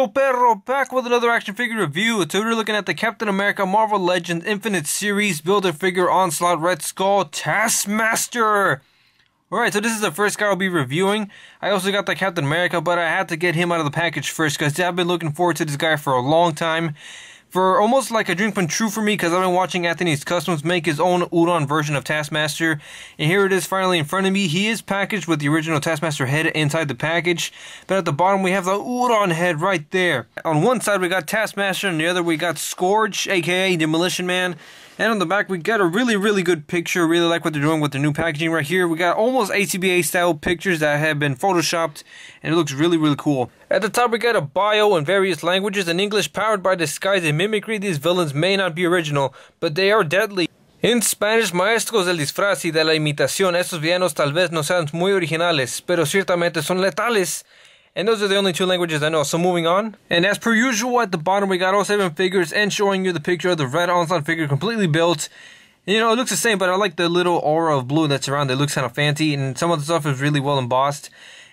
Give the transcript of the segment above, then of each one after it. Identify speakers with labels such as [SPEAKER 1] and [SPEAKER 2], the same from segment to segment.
[SPEAKER 1] Eso perro, back with another action figure review. Today we're looking at the Captain America Marvel Legends Infinite Series Build-A-Figure Onslaught Red Skull Taskmaster. Alright, so this is the first guy I'll be reviewing. I also got the Captain America, but I had to get him out of the package first because I've been looking forward to this guy for a long time. For almost like a dream come true for me, because I've been watching Anthony's Customs make his own Udon version of Taskmaster. And here it is finally in front of me. He is packaged with the original Taskmaster head inside the package. But at the bottom we have the Udon head right there. On one side we got Taskmaster, and the other we got Scourge, aka Demolition Man. And on the back we got a really good picture. Really like what they're doing with the new packaging right here. We got almost ACBA style pictures that have been photoshopped, and it looks really cool. At the top we got a bio in various languages. In English, powered by disguise and mimicry, these villains may not be original, but they are deadly. In Spanish, maestros del disfraz y de la imitación, estos villanos tal vez no sean muy originales, pero ciertamente son letales. And those are the only two languages I know, so moving on. And as per usual, at the bottom we got all 7 figures and showing you the picture of the red Onslaught figure completely built. You know, it looks the same, but I like the little aura of blue that's around it. It looks kind of fancy, and some of the stuff is really well embossed.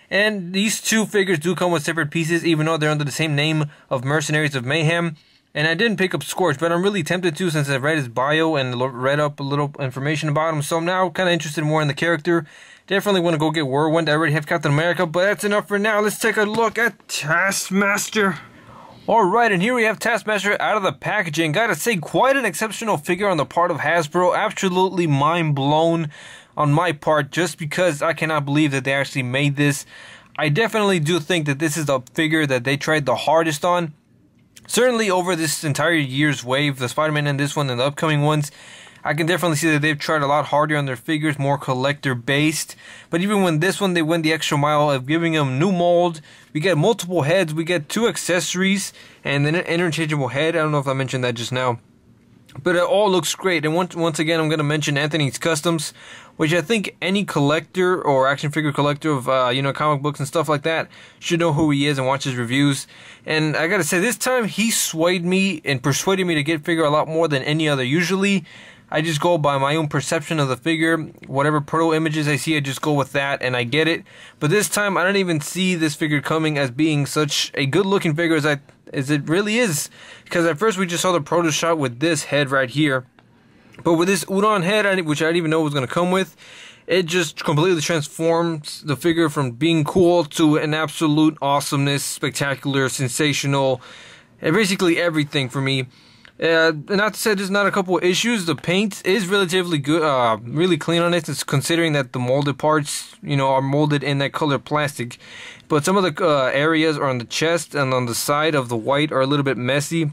[SPEAKER 1] And these two figures do come with separate pieces, even though they're under the same name of Mercenaries of Mayhem. And I didn't pick up Scorch, but I'm really tempted to, since I've read his bio and read up a little information about him. So I'm now kind of interested more in the character. Definitely want to go get Whirlwind. I already have Captain America, but that's enough for now. Let's take a look at Taskmaster. Alright, and here we have Taskmaster out of the packaging. Gotta say, quite an exceptional figure on the part of Hasbro. Absolutely mind blown on my part, just because I cannot believe that they actually made this. I definitely do think that this is the figure that they tried the hardest on. Certainly over this entire year's wave, the Spider-Man and this one and the upcoming ones, I can definitely see that they've tried a lot harder on their figures, more collector based. But even when this one, they went the extra mile of giving them new mold. We get multiple heads, we get 2 accessories, and an interchangeable head. I don't know if I mentioned that just now. But it all looks great. And once again, I'm going to mention Anthony's Customs, which I think any collector or action figure collector of, comic books and stuff like that should know who he is and watch his reviews. And I got to say, this time he swayed me and persuaded me to get figure a lot more than any other. Usually, I just go by my own perception of the figure. Whatever proto images I see, I just go with that and I get it. But this time, I don't even see this figure coming as being such a good looking figure as it really is. Because at first we just saw the proto shot with this head right here. But with this Udon head, which I didn't even know was going to come with, it just completely transforms the figure from being cool to an absolute awesomeness, spectacular, sensational, and basically everything for me. Not to say there's not a couple of issues. The paint is relatively good, really clean on it. It's considering that the molded parts, are molded in that color plastic. But some of the areas are on the chest and on the side of the white are a little bit messy.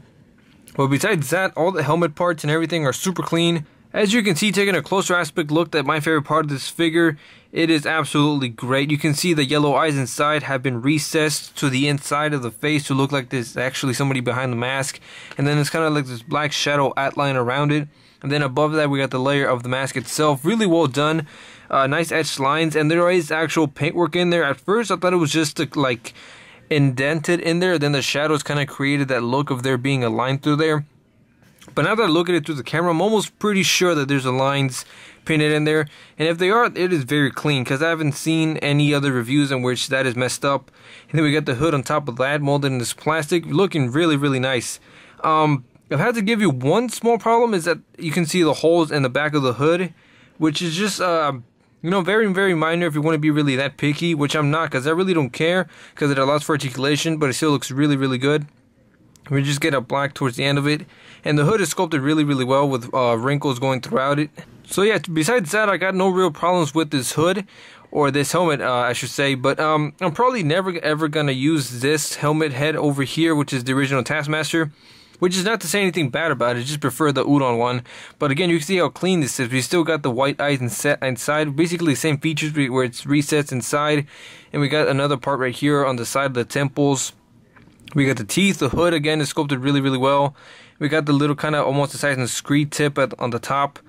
[SPEAKER 1] But besides that, all the helmet parts and everything are super clean. As you can see, taking a closer aspect look at my favorite part of this figure, it is absolutely great. You can see the yellow eyes inside have been recessed to the inside of the face to look like there's actually somebody behind the mask. And then it's kind of like this black shadow outline around it. And then above that we got the layer of the mask itself. Really well done. Nice etched lines, and there is actual paintwork in there. At first I thought it was just like indented in there. Then the shadows kind of created that look of there being a line through there. But now that I look at it through the camera, I'm almost pretty sure that there's lines painted in there. And if they are, it is very clean, because I haven't seen any other reviews in which that is messed up. And then we got the hood on top of that, molded in this plastic, looking really nice. I've had to give you one small problem, is that you can see the holes in the back of the hood, which is just, very minor if you want to be really that picky, which I'm not, because I really don't care, because it allows for articulation, but it still looks really good. We just get a black towards the end of it, and the hood is sculpted really well with wrinkles going throughout it. So yeah, besides that, I got no real problems with this hood, or this helmet, I should say. But I'm probably never ever gonna use this helmet head over here, which is the original Taskmaster. Which is not to say anything bad about it, I just prefer the Udon one. But again, you can see how clean this is. We still got the white eyes inside, basically the same features where it's resets inside. And we got another part right here on the side of the temples. We got the teeth. The hood again is sculpted really well. We got the little kind of almost the size of a screed tip on the top.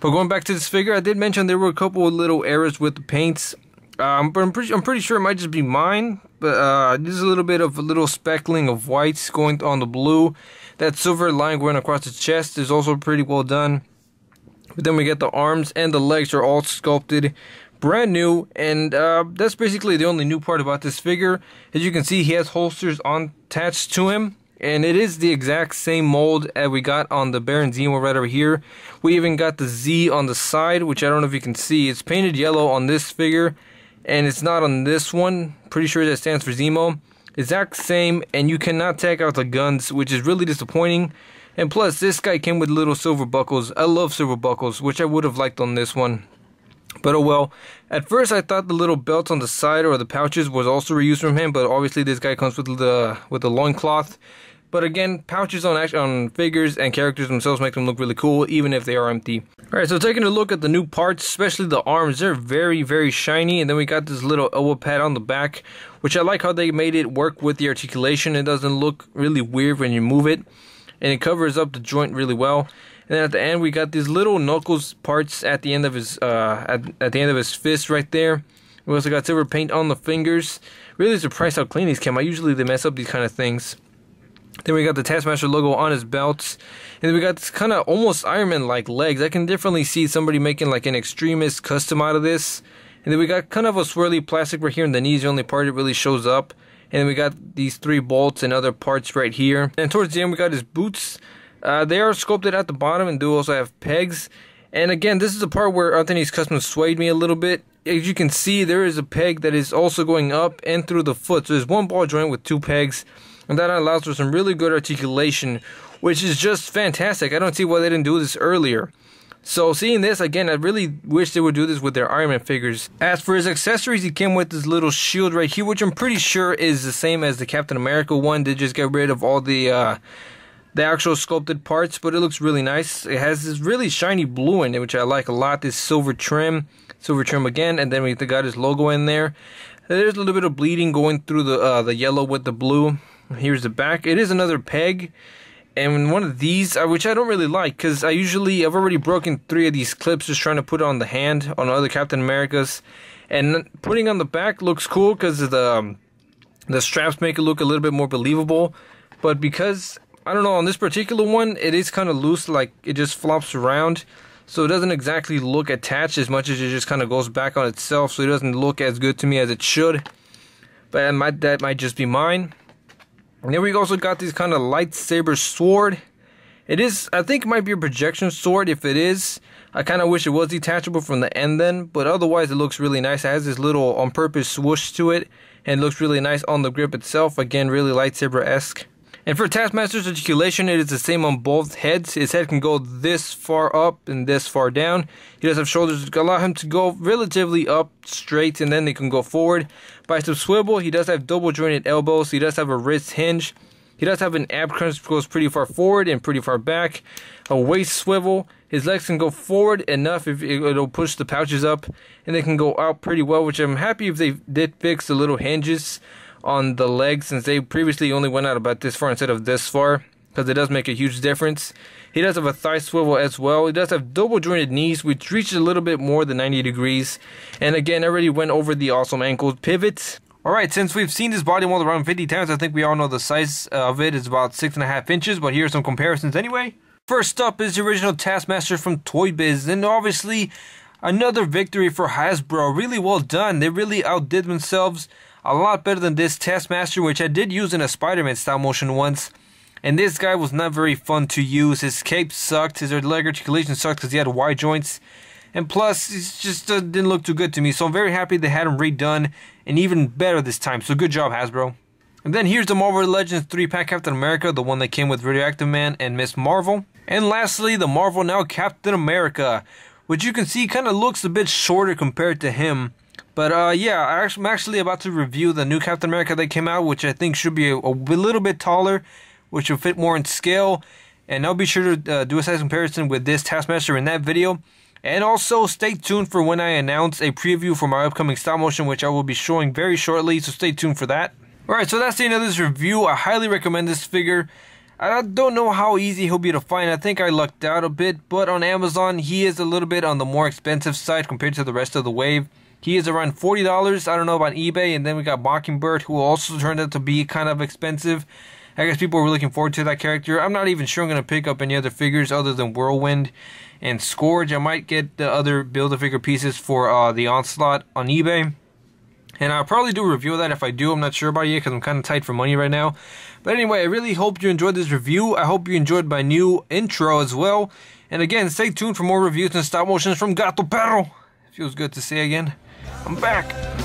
[SPEAKER 1] But going back to this figure, I did mention there were a couple of little errors with the paints. But I'm pretty sure it might just be mine. But there's a little bit of a little speckling of whites going on the blue. That silver line going across the chest is also pretty well done. But then we get the arms and the legs are all sculpted brand new, and that's basically the only new part about this figure. As you can see, he has holsters attached to him, and it is the exact same mold as we got on the Baron Zemo right over here. We even got the Z on the side, which I don't know if you can see. It's painted yellow on this figure, and it's not on this one. Pretty sure that stands for Zemo. Exact same, and you cannot take out the guns, which is really disappointing. And plus, this guy came with little silver buckles. I love silver buckles, which I would have liked on this one. But oh well. At first I thought the little belts on the side or the pouches was also reused from him, but obviously this guy comes with the loincloth. But again, pouches on figures and characters themselves make them look really cool, even if they are empty. Alright, so taking a look at the new parts, especially the arms, they're very, very shiny. And then we got this little elbow pad on the back, which I like how they made it work with the articulation. It doesn't look really weird when you move it, and it covers up the joint really well. And then at the end, we got these little knuckles parts at the end of his at the end of his fist right there. We also got silver paint on the fingers. Really surprised how clean these came. Usually they mess up these kind of things. Then we got the Taskmaster logo on his belts. And then we got this kind of almost Iron Man-like legs. I can definitely see somebody making like an extremist custom out of this. And then we got kind of a swirly plastic right here in the knees, the only part it really shows up. And then we got these 3 bolts and other parts right here. And towards the end we got his boots. They are sculpted at the bottom and do also have pegs. And again, this is the part where Anthony's custom swayed me a little bit. As you can see, there is a peg that is also going up and through the foot. So there's one ball joint with 2 pegs. And that allows for some really good articulation, which is just fantastic. I don't see why they didn't do this earlier. So seeing this, again, I really wish they would do this with their Iron Man figures. As for his accessories, he came with this little shield right here, which I'm pretty sure is the same as the Captain America one. They just got rid of all the actual sculpted parts, but it looks really nice. It has this really shiny blue in it, which I like a lot. This silver trim again, and then we got his logo in there. There's a little bit of bleeding going through the yellow with the blue. Here's the back. It is another peg, and one of these, which I don't really like, because I've already broken 3 of these clips just trying to put it on the hand on other Captain Americas, and putting on the back looks cool because the straps make it look a little bit more believable. But because I don't know, on this particular one, it is kind of loose, like it just flops around, so it doesn't exactly look attached as much as it just kind of goes back on itself, so it doesn't look as good to me as it should. But that might just be mine. And then we also got this kind of lightsaber sword. It is, I think it might be a projection sword. If it is, I kind of wish it was detachable from the end then, but otherwise it looks really nice. It has this little on-purpose swoosh to it, and it looks really nice on the grip itself. Again, really lightsaber-esque. And for Taskmaster's articulation, it is the same on both heads. His head can go this far up and this far down. He does have shoulders that allow him to go relatively up, straight, and then they can go forward. Bicep swivel, he does have double jointed elbows. He does have a wrist hinge. He does have an ab crunch that goes pretty far forward and pretty far back. A waist swivel. His legs can go forward enough if it'll push the pouches up, and they can go out pretty well, which I'm happy if they did fix the little hinges on the legs, since they previously only went out about this far instead of this far, because it does make a huge difference. He does have a thigh swivel as well. He does have double jointed knees, which reaches a little bit more than 90 degrees. And again, I already went over the awesome ankle pivots. Alright, since we've seen this body mold around 50 times, I think we all know the size of it is about 6.5 inches, but here are some comparisons anyway. First up is the original Taskmaster from Toy Biz, and obviously another victory for Hasbro. Really well done. They really outdid themselves. A lot better than this Taskmaster, which I did use in a Spider-Man style motion once. And this guy was not very fun to use. His cape sucked. His leg articulation sucked because he had wide joints. And plus, it just didn't look too good to me. So I'm very happy they had him redone. And even better this time. So good job, Hasbro. And then here's the Marvel Legends 3-pack Captain America. The one that came with Radioactive Man and Miss Marvel. And lastly, the Marvel Now Captain America, which you can see kind of looks a bit shorter compared to him. But yeah, I'm actually about to review the new Captain America that came out, which I think should be a little bit taller, which will fit more in scale. And I'll be sure to do a size comparison with this Taskmaster in that video. And also stay tuned for when I announce a preview for my upcoming stop motion, which I will be showing very shortly, so stay tuned for that. Alright, so that's the end of this review. I highly recommend this figure. I don't know how easy he'll be to find. I think I lucked out a bit, but on Amazon he is a little bit on the more expensive side compared to the rest of the wave. He is around $40. I don't know about eBay. And then we got Mockingbird, who also turned out to be kind of expensive. I guess people are really looking forward to that character. I'm not even sure I'm going to pick up any other figures other than Whirlwind and Scourge. I might get the other Build-A-Figure pieces for the Onslaught on eBay. And I'll probably do a review of that if I do. I'm not sure about it yet because I'm kind of tight for money right now. But anyway, I really hope you enjoyed this review. I hope you enjoyed my new intro as well. And again, stay tuned for more reviews and stop motions from Gato Perro. Feels good to say again. I'm back.